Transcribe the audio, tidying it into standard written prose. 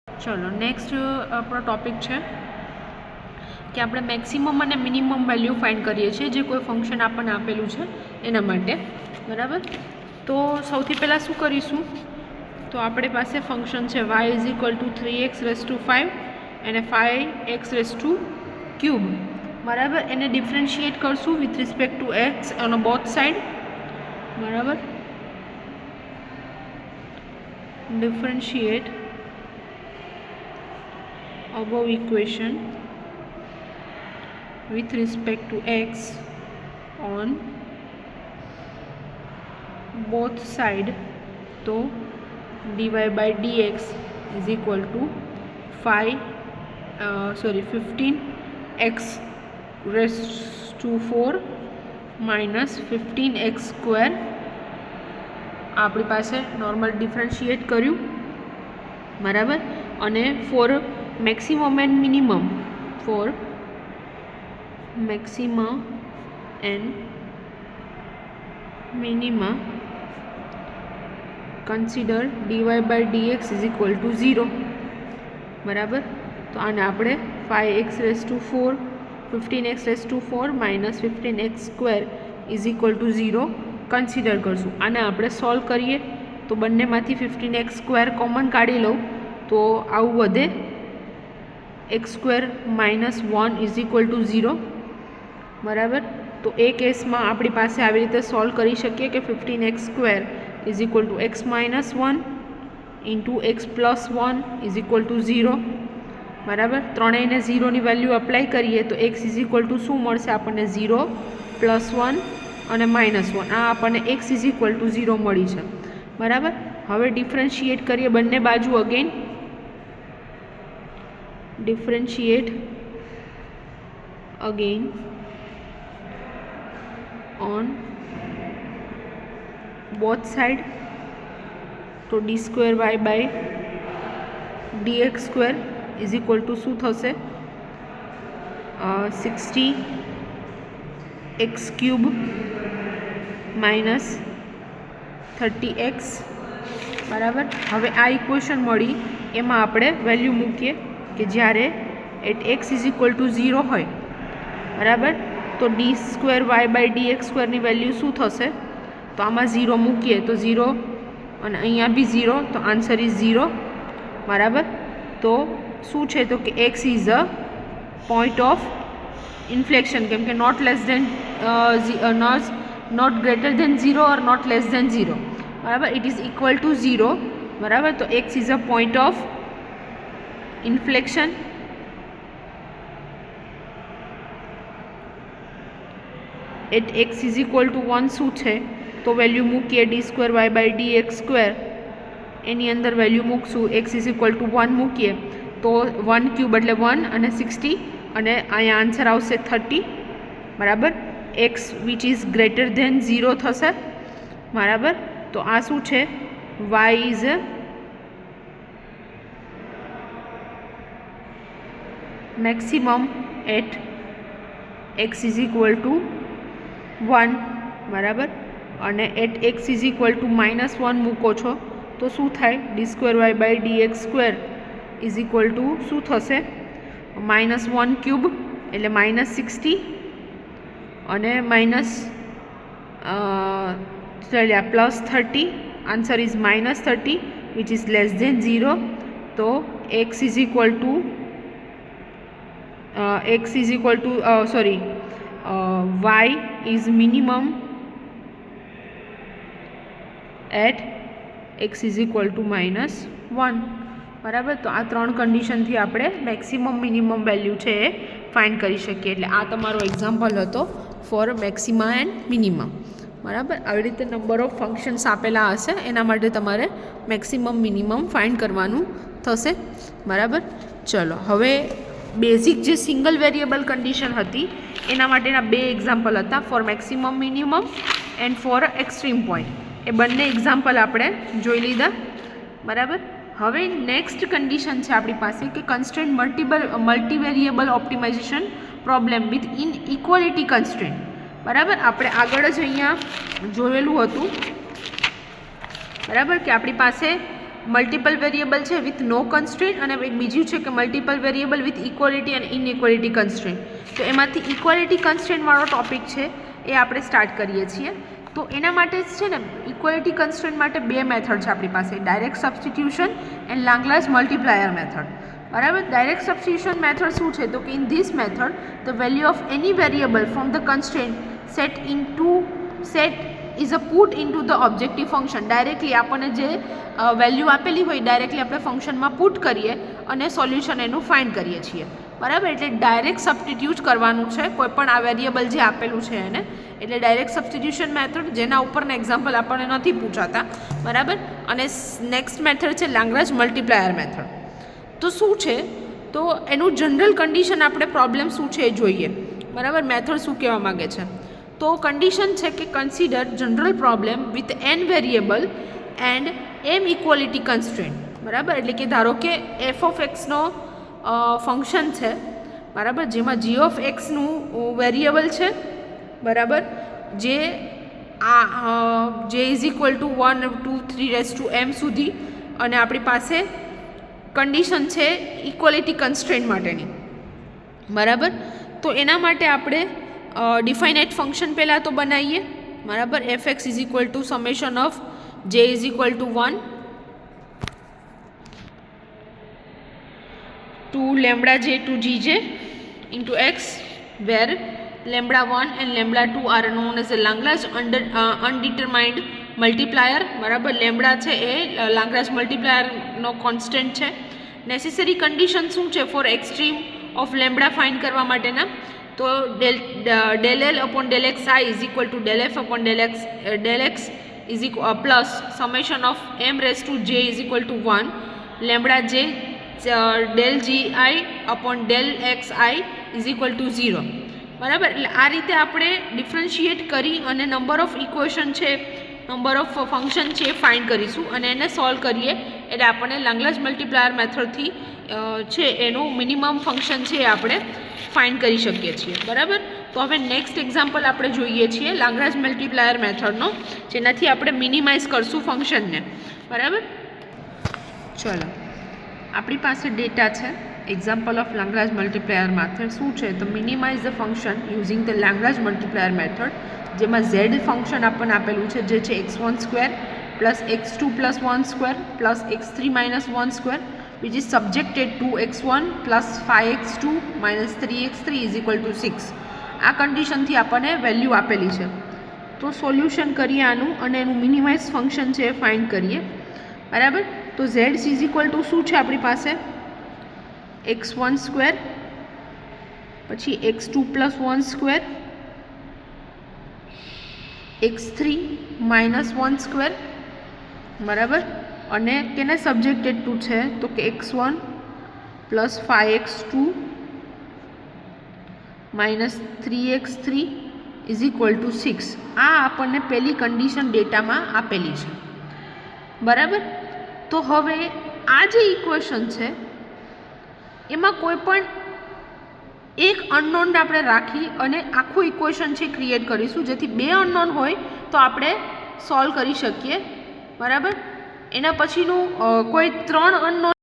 ચલો નેક્સ્ટ આપણો ટોપિક છે કે આપણે મેક્સિમમ અને મિનિમમ વેલ્યુ ફાઇન્ડ કરીએ છીએ જે કોઈ ફંક્શન આપણને આપેલું છે એના માટે, બરાબર. તો સૌથી પહેલાં શું કરીશું, તો આપણી પાસે ફંક્શન છે y = 3x⁵ અને 5x⁵, બરાબર. એને ડિફરન્શિએટ કરશું with respect to x on both side, બરાબર. Differentiate above equation with respect to x on both side. तो dy by dx is equal to 15x raised to 4 minus 15x² આપણી પાસે normal differentiate કર્યું, બરાબર. અને for maximum and minimum, for maximum and minimum consider dy by dx is equal to 0, બરાબર. તો આને આપણે 5x⁴ 15x⁴ minus 15x² is equal to 0 consider કરશું. આને આપણે સોલ્વ કરીએ તો બંનેમાંથી 15x² કોમન કાઢી લઉં તો આવું વધે x² - 1 is equal to 0, બરાબર. તો એ કેસમાં આપણી પાસે આવી રીતે સોલ્વ કરી શકીએ કે 15x² is equal to x - 1 into x + 1 is equal to 0, બરાબર. ત્રણેયને 0ની વેલ્યુ અપ્લાય કરીએ તો x is equal to શું મળશે આપણને, 0 + 1 અને -1. આ આપણને x is equal to 0 મળી છે, બરાબર. હવે ડિફરન્શિએટ કરીએ બંને બાજુ, again differentiate again on both side. તો d² y by dx² is equal to શું થશે, 60x³ minus 30x, બરાબર. હવે આ ઇક્વેશન મળી એમાં આપણે વેલ્યુ મૂકીએ કે જ્યારે at x is equal to 0 હોય, બરાબર. તો d² y by dx² ની વેલ્યુ શું થશે, તો આમાં 0 મૂકીએ તો 0 અને અહીંયા બી 0, તો આન્સર ઇઝ 0, બરાબર. તો શું છે તો કે x is a point of inflection, કેમ કે not greater than 0 or not less than 0, બરાબર. ઇટ ઇઝ ઇક્વલ ટુ 0, બરાબર. તો x is a point of inflection. At x is equal to 1 શું છે તો વેલ્યુ મૂકીએ d² y by dx², એની અંદર વેલ્યુ મૂકશું x ઇઝ ઇક્વલ ટુ 1 મૂકીએ તો 1³ એટલે 1 અને 60 અને અહીંયા આન્સર આવશે 30, બરાબર. x which is greater than 0 થશે, બરાબર. તો આ શું છે, y is maximum at x is equal to 1, બરાબર. અને at x is equal to -1 મૂકો છો તો શું થાય, d² y by dx² is equal to શું થશે, -1³ એટલે -60 અને +30, answer is -30 which is less than 0. તો x is equal to y is minimum at x is equal to -1, બરાબર. તો આ ત્રણ કન્ડિશનથી આપણે મેક્સિમમ મિનિમમ વેલ્યુ છે એ ફાઇન્ડ કરી શકીએ. એટલે આ તમારો એક્ઝામ્પલ હતો ફોર મેક્સિમા એન્ડ મિનિમમ, બરાબર. આવી રીતે નંબર ઓફ ફંક્શન્સ આપેલા હશે એના માટે તમારે મેક્સિમમ મિનિમમ ફાઇન્ડ કરવાનું થશે, બરાબર. ચલો હવે બેઝિક જે સિંગલ વેરિયેબલ કન્ડિશન હતી એના માટેના બે એક્ઝામ્પલ હતા, for maximum minimum and for extreme point. એ બંને એક્ઝામ્પલ આપણે જોઈ લીધા, બરાબર. હવે નેક્સ્ટ કન્ડિશન છે આપણી પાસે કે constraint multivariable optimization problem with inequality constraint, બરાબર. આપણે આગળ જ અહીંયા જોયેલું હતું, બરાબર, કે આપણી પાસે મલ્ટિપલ વેરિયેબલ છે વિથ નો કન્સ્ટ્રેન્ટ, અને એક બીજું છે કે મલ્ટિપલ વેરિયેબલ વિથ ઇક્વાલિટી અને ઇનઇક્વાલિટી કન્સ્ટ્રેન્ટ. તો એમાંથી ઇક્વાલિટી કન્સ્ટ્રેન્ટવાળો ટોપિક છે એ આપણે સ્ટાર્ટ કરીએ છીએ. તો એના માટે છે ને ઇક્વાલિટી કન્સ્ટ્રેન્ટ માટે બે મેથડ છે આપણી પાસે, direct substitution and Lagrange multiplier method. બરાબર. ડાયરેક્ટ સબસ્ટિટ્યુશન મેથડ શું છે તો કે in this method the value of any variable from the constraint set is a put into the objective function. Directly આપણને જે વેલ્યુ આપેલી હોય ડાયરેક્ટલી આપણે ફંક્શનમાં પુટ કરીએ અને સોલ્યુશન એનું ફાઇન્ડ કરીએ છીએ. બરાબર. એટલે ડાયરેક્ટ સબસ્ટિટ્યુટ કરવાનું છે કોઈ પણ આ વેરિયેબલ જે આપેલું છે એને, એટલે ડાયરેક્ટ સબસ્ટિટ્યુશન મેથડ, જેના ઉપરના એક્ઝામ્પલ આપણને નથી પૂછાતા. બરાબર. અને નેક્સ્ટ મેથડ છે લાંગ્રાજ મલ્ટીપ્લાયર મેથડ. તો શું છે તો એનું જનરલ કન્ડિશન આપણે પ્રોબ્લેમ શું છે એ જોઈએ. બરાબર. મેથડ શું કહેવા માગે છે તો કન્ડિશન છે કે consider general problem with n variable and m equality constraint. બરાબર. એટલે કે ધારો કે f ઓફ એક્સનો ફંક્શન છે. બરાબર. જેમાં g ઓફ એક્સનું વેરિયેબલ છે. બરાબર. જે ઇઝ ઇક્વલ ટુ 1 2 3m સુધી, અને આપણી પાસે કન્ડિશન છે ઇક્વાલિટી કન્સ્ટ્રેન્ટ માટેની. બરાબર. તો એના માટે આપણે ડિફાઇનાઇટ ફંક્શન પહેલાં તો બનાવીએ. બરાબર. F X is equal to summation of J is equal to 1 to lambda J to G J into X where lambda 1 and lambda 2 are known as a Lagrange undetermined multiplier. બરાબર. Lambda છે એ Lagrange મલ્ટીપ્લાયરનો constant છે. Necessary condition શું છે for extreme of lambda find કરવા માટેના તો del L upon del x I is equal to del F upon del x is equal plus summation of m raise to j is equal to 1 lambda j del g i upon del x I is equal to 0. બરાબર. એટલે આ રીતે આપણે differentiate કરી અને number of equation છે, number of function છે એ ફાઇન્ડ કરીશું અને એને સોલ્વ કરીએ એટલે આપણને લાંગ્રાજ મલ્ટીપ્લાયર મેથડથી છે એનું મિનિમમ ફંક્શન છે એ આપણે ફાઇન્ડ કરી શકીએ છીએ. બરાબર. તો હવે નેક્સ્ટ એક્ઝામ્પલ આપણે જોઈએ છીએ લાંગ્રાજ મલ્ટીપ્લાયર મેથડનો, જેનાથી આપણે મિનિમાઇઝ કરશું ફંક્શનને. બરાબર. ચલો, આપણી પાસે ડેટા છે. Example of Lagrange multiplier method શું છે તો minimize the function using the Lagrange multiplier method, જેમાં ઝેડ ફંક્શન આપણને આપેલું છે જે છે x1² plus x2 plus 1² plus x3 minus 1² which is subjected to x1 plus 5x2 minus 3x3 is equal to 6. આ કન્ડિશનથી આપણને વેલ્યુ આપેલી છે. તો સોલ્યુશન કરીએ આનું અને એનું મિનિમાઇઝ ફંક્શન છે એ ફાઇન્ડ કરીએ. બરાબર. તો z ઇઝ ઇક્વલ ટુ શું છે આપણી પાસે x1² પછી x2 પ્લસ 1² x3 માઇનસ 1². બરાબર. અને કેને સબ્જેક્ટેડ ટુ છે તો કે x1 plus 5x2 minus 3x3 is equal two 6. આ આપણને પહેલી કન્ડિશન ડેટામાં આપેલી છે. બરાબર. તો હવે આ જે ઇક્વેશન છે એમાં કોઈ પણ એક અનનોન આપણે રાખી અને આખું ઇક્વેશન છે ક્રિએટ કરીશું, જેથી બે અનનોન હોય તો આપણે સોલ્વ કરી શકીએ. બરાબર. એના પછીનું કોઈ ત્રણ અનનોન